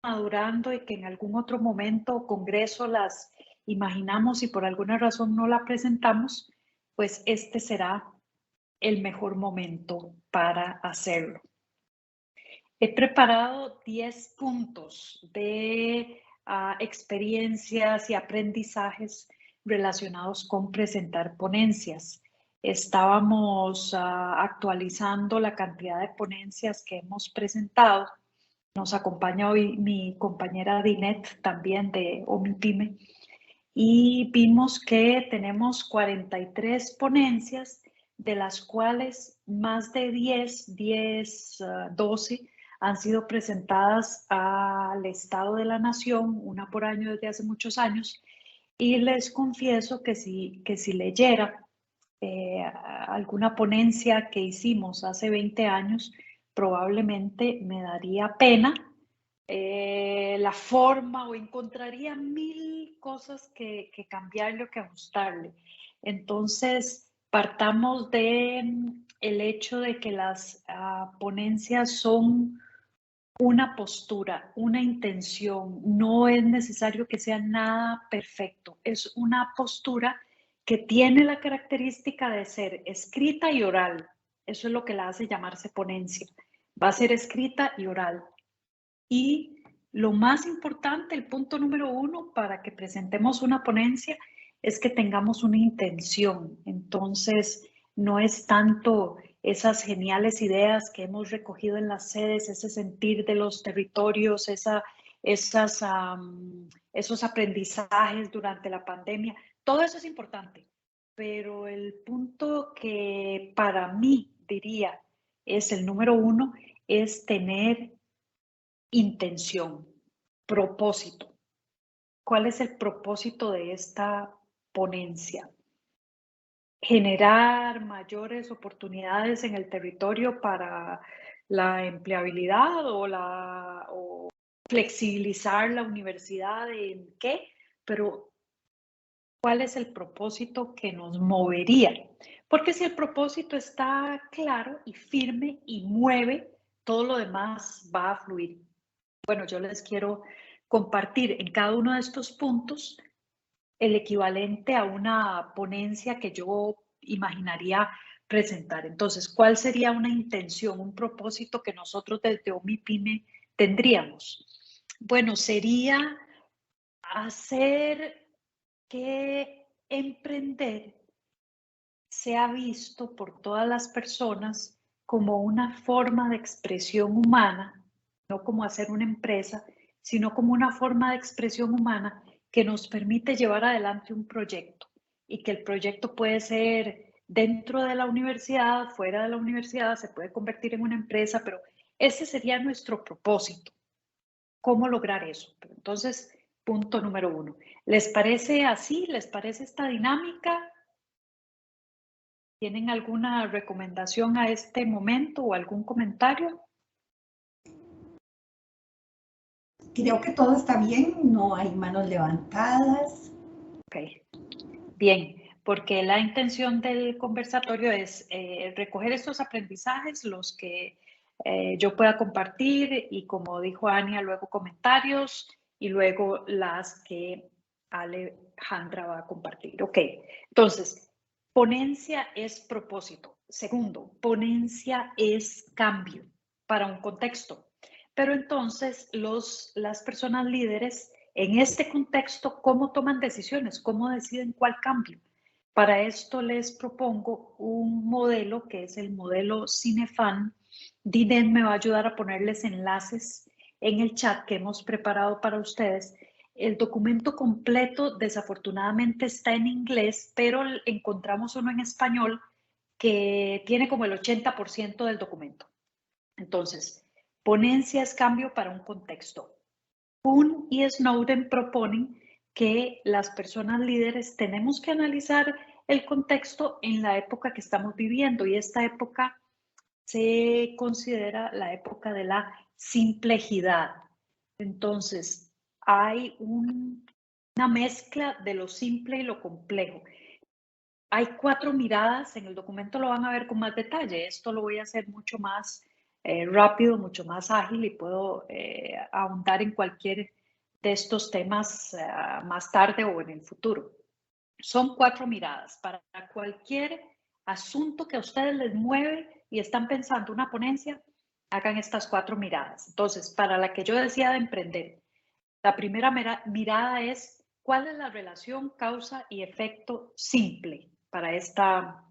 madurando y que en algún otro momento o congreso las imaginamos y por alguna razón no la presentamos, pues este será el mejor momento para hacerlo. He preparado 10 puntos de experiencias y aprendizajes relacionados con presentar ponencias. Estábamos actualizando la cantidad de ponencias que hemos presentado. Nos acompaña hoy mi compañera Dinette, también de OMIPYME, y vimos que tenemos 43 ponencias, de las cuales más de 12 han sido presentadas al Estado de la Nación, una por año desde hace muchos años, y les confieso que si leyera alguna ponencia que hicimos hace 20 años, probablemente me daría pena la forma o encontraría mil cosas que cambiarle o que ajustarle. Entonces, partamos de el hecho de que las ponencias son una postura, una intención. No es necesario que sea nada perfecto. Es una postura que tiene la característica de ser escrita y oral. Eso es lo que la hace llamarse ponencia. Va a ser escrita y oral. Y lo más importante, el punto número 1 para que presentemos una ponencia es que tengamos una intención. Entonces, no es tanto esas geniales ideas que hemos recogido en las sedes, ese sentir de los territorios, esos aprendizajes durante la pandemia. Todo eso es importante, pero el punto que para mí diría es el número 1, es tener intención, propósito. ¿Cuál es el propósito de esta ponencia? Generar mayores oportunidades en el territorio para la empleabilidad o flexibilizar la universidad en qué, pero ¿cuál es el propósito que nos movería? Porque si el propósito está claro y firme y mueve, todo lo demás va a fluir. Bueno, yo les quiero compartir en cada uno de estos puntos el equivalente a una ponencia que yo imaginaría presentar. Entonces, ¿cuál sería una intención, un propósito que nosotros desde OMIPYME tendríamos? Bueno, sería hacer que emprender sea visto por todas las personas como una forma de expresión humana, no como hacer una empresa, sino como una forma de expresión humana que nos permite llevar adelante un proyecto y que el proyecto puede ser dentro de la universidad, fuera de la universidad, se puede convertir en una empresa, pero ese sería nuestro propósito. ¿Cómo lograr eso? Entonces, punto número 1. ¿Les parece así? ¿Les parece esta dinámica? ¿Tienen alguna recomendación a este momento o algún comentario? Creo que todo está bien, no hay manos levantadas. Ok, bien, porque la intención del conversatorio es recoger estos aprendizajes, los que yo pueda compartir y como dijo Ania, luego comentarios y luego las que Alejandra va a compartir. Ok, entonces, ponencia es propósito. Segundo, ponencia es cambio para un contexto. Pero entonces las personas líderes en este contexto, ¿cómo toman decisiones? ¿Cómo deciden cuál cambio? Para esto les propongo un modelo que es el modelo Cinefan. Dinette me va a ayudar a ponerles enlaces en el chat que hemos preparado para ustedes. El documento completo desafortunadamente está en inglés, pero encontramos uno en español que tiene como el 80% del documento. Entonces, ponencia es cambio para un contexto. Kuhn y Snowden proponen que las personas líderes tenemos que analizar el contexto en la época que estamos viviendo y esta época se considera la época de la simplejidad. Entonces, hay una mezcla de lo simple y lo complejo. Hay 4 miradas, en el documento lo van a ver con más detalle, esto lo voy a hacer mucho más rápido, mucho más ágil y puedo ahondar en cualquier de estos temas más tarde o en el futuro. Son 4 miradas para cualquier asunto que a ustedes les mueve y están pensando una ponencia, hagan estas 4 miradas. Entonces, para la que yo decía de emprender, la primera mirada es ¿cuál es la relación causa y efecto simple para esta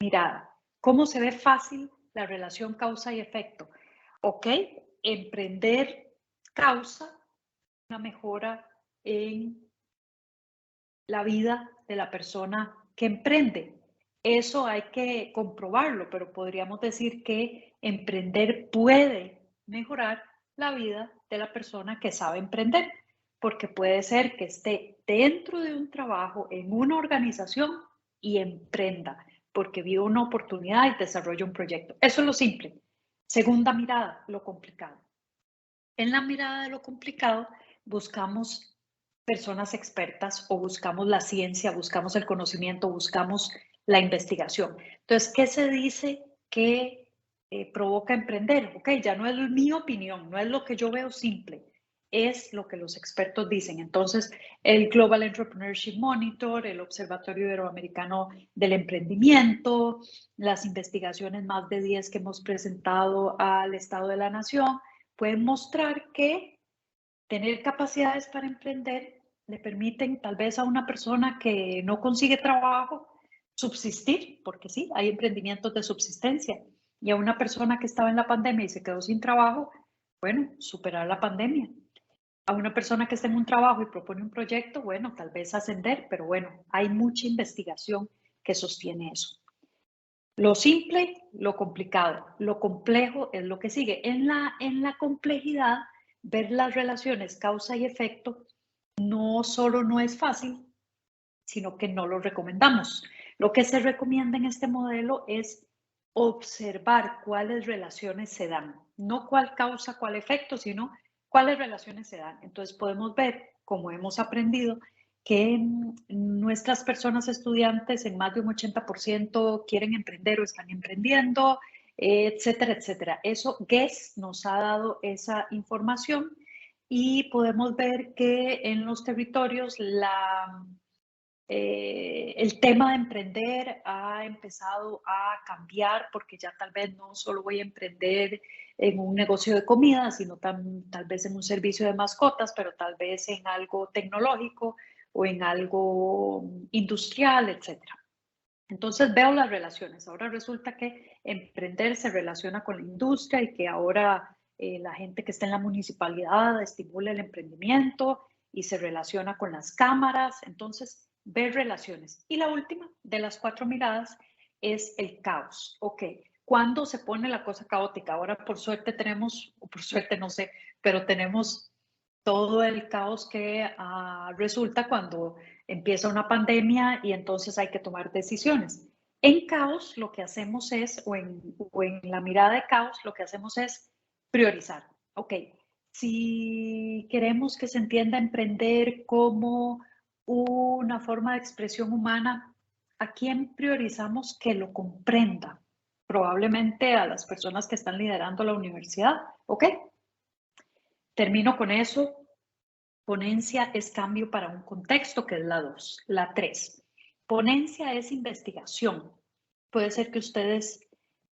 mirada? ¿Cómo se ve fácil la relación causa y efecto? Ok, emprender causa una mejora en la vida de la persona que emprende. Eso hay que comprobarlo, pero podríamos decir que emprender puede mejorar la vida de la persona que sabe emprender, porque puede ser que esté dentro de un trabajo, en una organización y emprenda, porque vio una oportunidad y desarrolla un proyecto. Eso es lo simple. Segunda mirada, lo complicado. En la mirada de lo complicado buscamos personas expertas o buscamos la ciencia, buscamos el conocimiento, buscamos la investigación. Entonces, ¿qué se dice que provoca emprender? Ok, ya no es mi opinión, no es lo que yo veo simple, es lo que los expertos dicen. Entonces, el Global Entrepreneurship Monitor, el Observatorio Iberoamericano del Emprendimiento, las investigaciones más de 10 que hemos presentado al Estado de la Nación, pueden mostrar que tener capacidades para emprender le permiten tal vez a una persona que no consigue trabajo subsistir, porque sí, hay emprendimientos de subsistencia, y a una persona que estaba en la pandemia y se quedó sin trabajo, bueno, superar la pandemia. A una persona que está en un trabajo y propone un proyecto, bueno, tal vez ascender, pero bueno, hay mucha investigación que sostiene eso. Lo simple, lo complicado. Lo complejo es lo que sigue. En la complejidad, ver las relaciones causa y efecto no solo no es fácil, sino que no lo recomendamos. Lo que se recomienda en este modelo es observar cuáles relaciones se dan. No cuál causa, cuál efecto, sino cuáles relaciones se dan. Entonces podemos ver, como hemos aprendido, que nuestras personas estudiantes en más de un 80% quieren emprender o están emprendiendo, etcétera, etcétera. Eso, GES nos ha dado esa información y podemos ver que en los territorios el tema de emprender ha empezado a cambiar porque ya tal vez no solo voy a emprender en un negocio de comida, sino tal vez en un servicio de mascotas, pero tal vez en algo tecnológico o en algo industrial, etc. Entonces veo las relaciones. Ahora resulta que emprender se relaciona con la industria y que ahora la gente que está en la municipalidad estimula el emprendimiento y se relaciona con las cámaras. Entonces, ver relaciones. Y la última de las 4 miradas es el caos. Ok, ¿cuándo se pone la cosa caótica? Ahora por suerte tenemos, o por suerte no sé, pero tenemos todo el caos que resulta cuando empieza una pandemia y entonces hay que tomar decisiones. En caos lo que hacemos es, o en la mirada de caos, lo que hacemos es priorizar. Ok, si queremos que se entienda emprender como una forma de expresión humana, ¿a quién priorizamos que lo comprenda? Probablemente a las personas que están liderando la universidad. Ok, termino con eso. Ponencia es cambio para un contexto, que es la 2. La 3. Ponencia es investigación. Puede ser que ustedes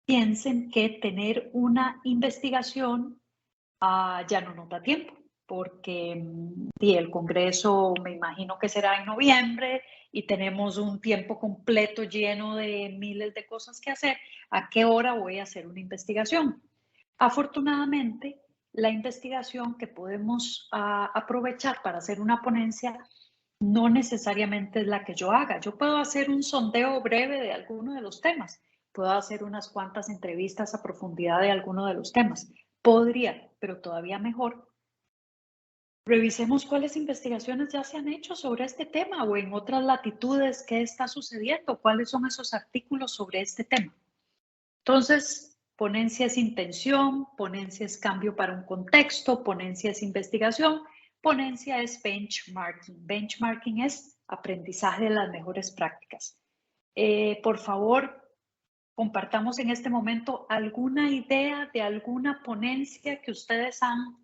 piensen que tener una investigación ya no nos da tiempo, porque el Congreso me imagino que será en noviembre y tenemos un tiempo completo lleno de miles de cosas que hacer. ¿A qué hora voy a hacer una investigación? Afortunadamente, la investigación que podemos aprovechar para hacer una ponencia no necesariamente es la que yo haga. Yo puedo hacer un sondeo breve de alguno de los temas, puedo hacer unas cuantas entrevistas a profundidad de alguno de los temas. Podría, pero todavía mejor, revisemos cuáles investigaciones ya se han hecho sobre este tema o en otras latitudes, qué está sucediendo, cuáles son esos artículos sobre este tema. Entonces, ponencia es intención, ponencia es cambio para un contexto, ponencia es investigación, ponencia es benchmarking. Benchmarking es aprendizaje de las mejores prácticas. Por favor, compartamos en este momento alguna idea de alguna ponencia que ustedes han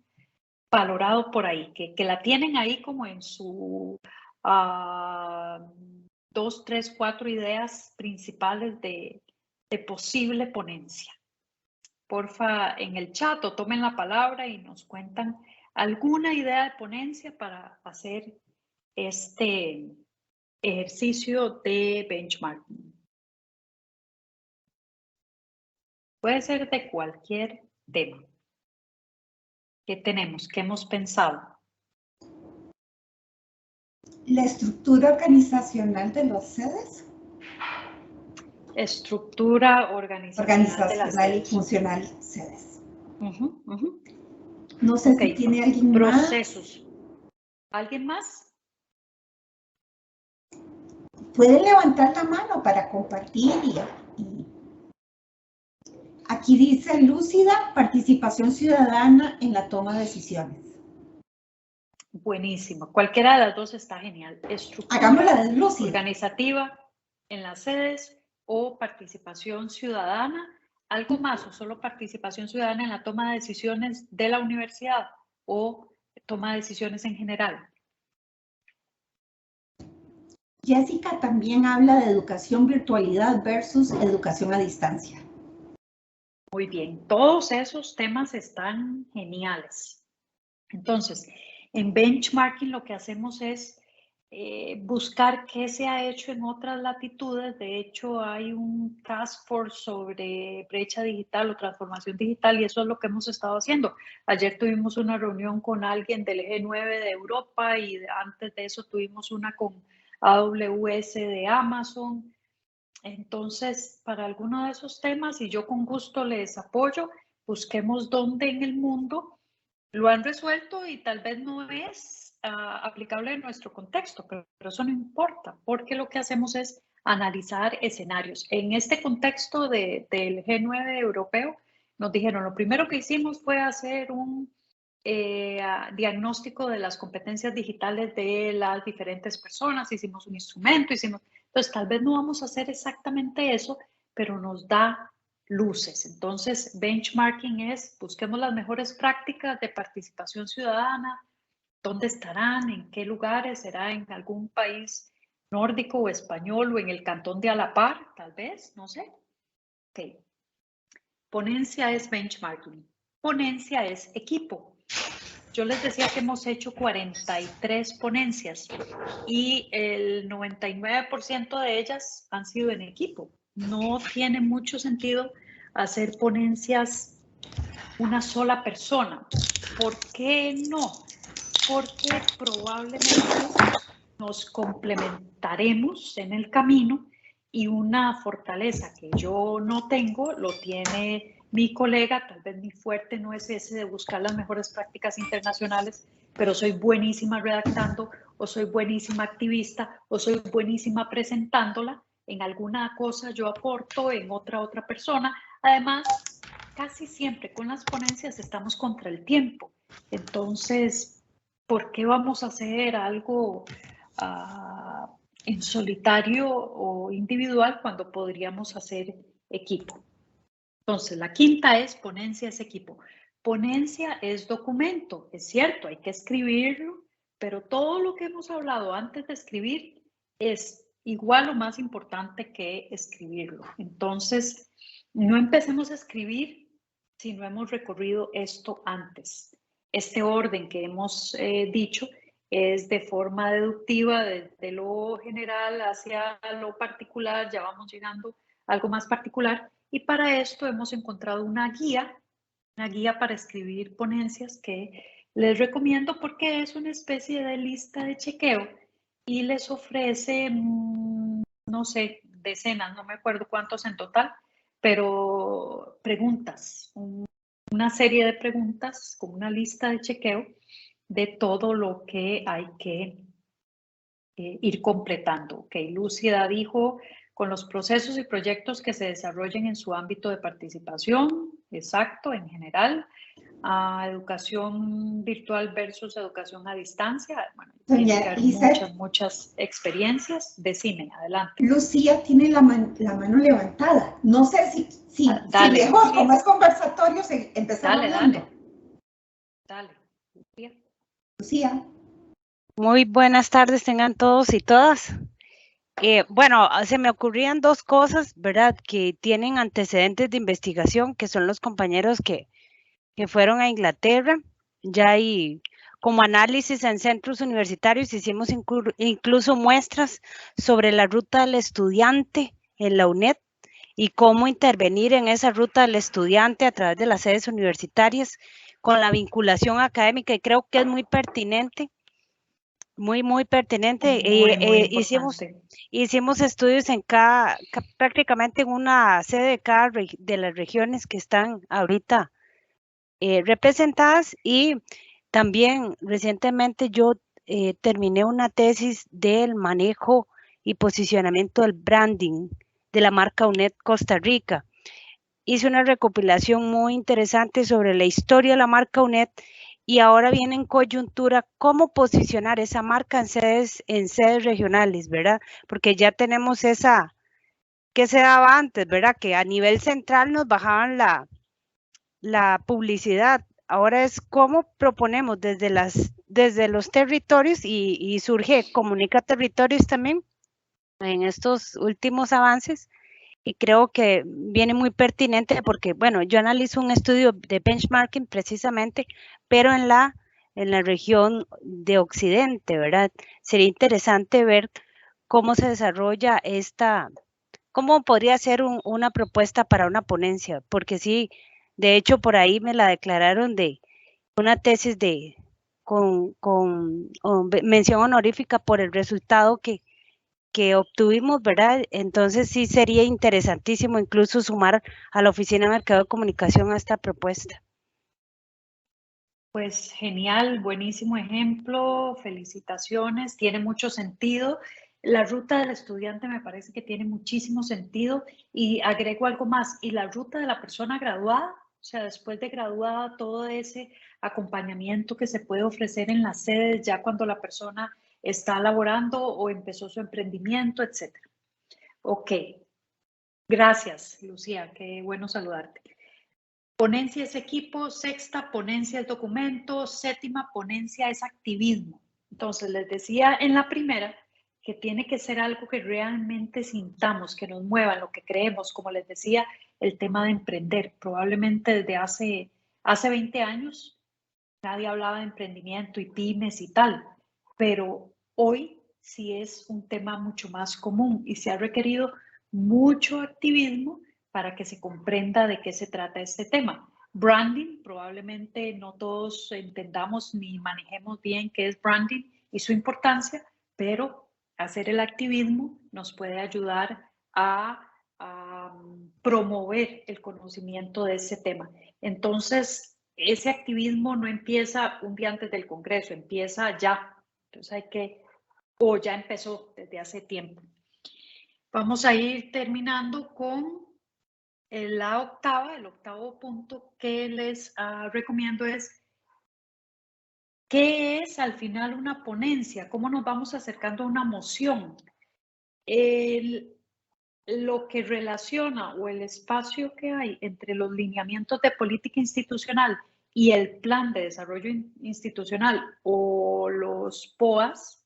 valorado por ahí, que la tienen ahí como en su 2, 3, 4 ideas principales de posible ponencia. Porfa, en el chat o tomen la palabra y nos cuentan alguna idea de ponencia para hacer este ejercicio de benchmarking. Puede ser de cualquier tema. ¿Qué tenemos? ¿Qué hemos pensado? La estructura organizacional de las sedes. Estructura organizacional y funcional sedes. Uh-huh, uh-huh. No sé si tiene alguien procesos. ¿Alguien más? Pueden levantar la mano para compartir. Aquí dice lúcida, participación ciudadana en la toma de decisiones. Buenísimo. Cualquiera de las dos está genial. Estructura Hagámosla de lúcida. Organizativa en las sedes o participación ciudadana. ¿Algo más o solo participación ciudadana en la toma de decisiones de la universidad o toma de decisiones en general? Jessica también habla de educación virtualidad versus educación a distancia. Muy bien, todos esos temas están geniales. Entonces, en benchmarking lo que hacemos es buscar qué se ha hecho en otras latitudes. De hecho, hay un task force sobre brecha digital o transformación digital y eso es lo que hemos estado haciendo. Ayer tuvimos una reunión con alguien del G9 de Europa y antes de eso tuvimos una con AWS de Amazon. Entonces, para alguno de esos temas, y yo con gusto les apoyo, busquemos dónde en el mundo lo han resuelto y tal vez no es aplicable en nuestro contexto, pero eso no importa, porque lo que hacemos es analizar escenarios. En este contexto del G9 europeo, nos dijeron, lo primero que hicimos fue hacer un diagnóstico de las competencias digitales de las diferentes personas, hicimos un instrumento, entonces tal vez no vamos a hacer exactamente eso, pero nos da luces. Entonces, benchmarking es, busquemos las mejores prácticas de participación ciudadana, dónde estarán, en qué lugares, será en algún país nórdico o español o en el cantón de Alapar, tal vez, no sé. Okay. Ponencia es benchmarking. Ponencia es equipo. Yo les decía que hemos hecho 43 ponencias y el 99% de ellas han sido en equipo. No tiene mucho sentido hacer ponencias una sola persona. ¿Por qué no? Porque probablemente nos complementaremos en el camino y una fortaleza que yo no tengo, lo tiene mi colega. Tal vez mi fuerte no es ese de buscar las mejores prácticas internacionales, pero soy buenísima redactando, o soy buenísima activista, o soy buenísima presentándola. En alguna cosa yo aporto, en otra persona. Además, casi siempre con las ponencias estamos contra el tiempo. Entonces, ¿por qué vamos a hacer algo en solitario o individual cuando podríamos hacer equipo? Entonces, la quinta es ponencia es equipo. Ponencia es documento, es cierto, hay que escribirlo, pero todo lo que hemos hablado antes de escribir es igual o más importante que escribirlo. Entonces, no empecemos a escribir si no hemos recorrido esto antes. Este orden que hemos dicho es de forma deductiva, desde lo general hacia lo particular, ya vamos llegando a algo más particular. Y para esto hemos encontrado una guía para escribir ponencias que les recomiendo porque es una especie de lista de chequeo y les ofrece, no sé, decenas, no me acuerdo cuántos en total, pero preguntas, una serie de preguntas con una lista de chequeo de todo lo que hay que ir completando. Ok, Lúcida dijo, con los procesos y proyectos que se desarrollen en su ámbito de participación, exacto, en general. a educación virtual versus educación a distancia. Bueno, Doña tiene que haber Lizeth, muchas experiencias. Decime, adelante. Lucía tiene la mano levantada. No sé si Dale, mejor, Lucía. como es conversatorio, empezamos hablando. Dale, Lucía. Lucía. Muy buenas tardes tengan todos y todas. Bueno, se me ocurrían dos cosas, ¿verdad? Que tienen antecedentes de investigación, que son los compañeros que fueron a Inglaterra. Ya hay como análisis en centros universitarios, hicimos incluso muestras sobre la ruta del estudiante en la UNED y cómo intervenir en esa ruta del estudiante a través de las sedes universitarias con la vinculación académica, y creo que es muy pertinente. Muy pertinente. Muy Hicimos estudios en prácticamente en una sede de cada de las regiones que están ahorita representadas, y también recientemente yo terminé una tesis del manejo y posicionamiento del branding de la marca UNED Costa Rica. Hice una recopilación muy interesante sobre la historia de la marca UNED, y ahora viene en coyuntura cómo posicionar esa marca en sedes regionales, ¿verdad? Porque ya tenemos esa que se daba antes, ¿verdad? Que a nivel central nos bajaban la publicidad. Ahora es cómo proponemos desde los territorios, y surge Comunica Territorios también en estos últimos avances. Y creo que viene muy pertinente porque, bueno, yo analizo un estudio de benchmarking precisamente, pero en la región de Occidente, ¿verdad? Sería interesante ver cómo se desarrolla cómo podría ser una propuesta para una ponencia, porque sí, de hecho por ahí me la declararon de una tesis con mención honorífica por el resultado que obtuvimos, ¿verdad? Entonces sí sería interesantísimo incluso sumar a la Oficina de Mercado de Comunicación a esta propuesta. Pues genial, buenísimo ejemplo, felicitaciones, tiene mucho sentido. La ruta del estudiante me parece que tiene muchísimo sentido, y agrego algo más, y la ruta de la persona graduada, o sea, después de graduada, todo ese acompañamiento que se puede ofrecer en las sedes ya cuando la persona está laborando o empezó su emprendimiento, etc. Ok, gracias, Lucía, qué bueno saludarte. Ponencia es equipo, sexta ponencia es documento, séptima ponencia es activismo. Entonces, les decía en la primera que tiene que ser algo que realmente sintamos, que nos mueva, lo que creemos. Como les decía, el tema de emprender. Probablemente desde hace 20 años nadie hablaba de emprendimiento y pymes y tal, pero hoy sí es un tema mucho más común y se ha requerido mucho activismo para que se comprenda de qué se trata este tema. Branding, probablemente no todos entendamos ni manejemos bien qué es branding y su importancia, pero hacer el activismo nos puede ayudar a promover el conocimiento de ese tema. Entonces, ese activismo no empieza un día antes del Congreso, empieza ya. Entonces o ya empezó desde hace tiempo. Vamos a ir terminando con el octavo punto que les recomiendo es: ¿qué es al final una ponencia? ¿Cómo nos vamos acercando a una moción? Lo que relaciona o el espacio que hay entre los lineamientos de política institucional y el plan de desarrollo institucional o los POAS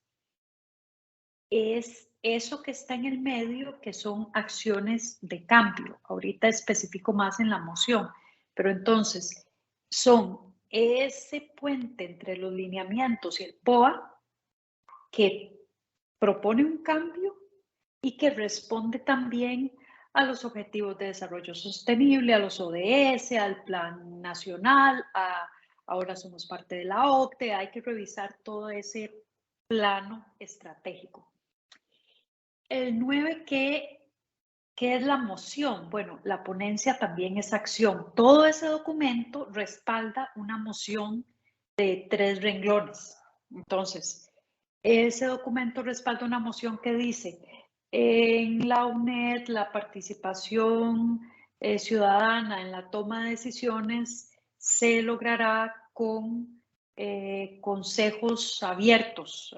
es eso que está en el medio, que son acciones de cambio. Ahorita especifico más en la moción, pero entonces son ese puente entre los lineamientos y el POA que propone un cambio y que responde también a los Objetivos de Desarrollo Sostenible, a los ODS, al Plan Nacional, ahora somos parte de la OCDE, hay que revisar todo ese plano estratégico. El 9, ¿qué es la moción? Bueno, la ponencia también es acción. Todo ese documento respalda una moción de 3 renglones. Entonces, ese documento respalda una moción que dice: en la UNED, la participación ciudadana en la toma de decisiones se logrará con consejos abiertos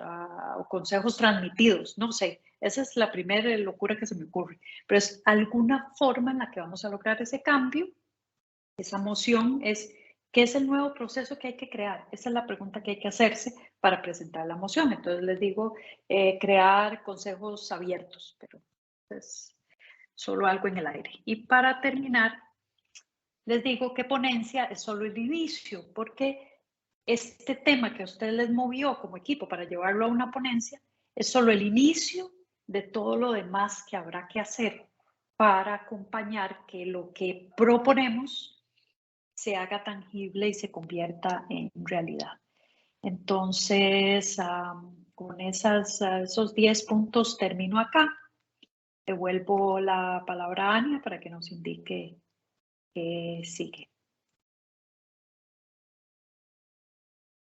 o consejos transmitidos, no sé. Esa es la primera locura que se me ocurre. Pero es alguna forma en la que vamos a lograr ese cambio. Esa moción es, ¿qué es el nuevo proceso que hay que crear? Esa es la pregunta que hay que hacerse para presentar la moción. Entonces les digo, crear consejos abiertos, pero es solo algo en el aire. Y para terminar, les digo que ponencia es solo el inicio, porque este tema que a ustedes les movió como equipo para llevarlo a una ponencia es solo el inicio de todo lo demás que habrá que hacer para acompañar que lo que proponemos se haga tangible y se convierta en realidad. Entonces, con esos 10 puntos termino acá. Devuelvo la palabra a Ania para que nos indique qué sigue.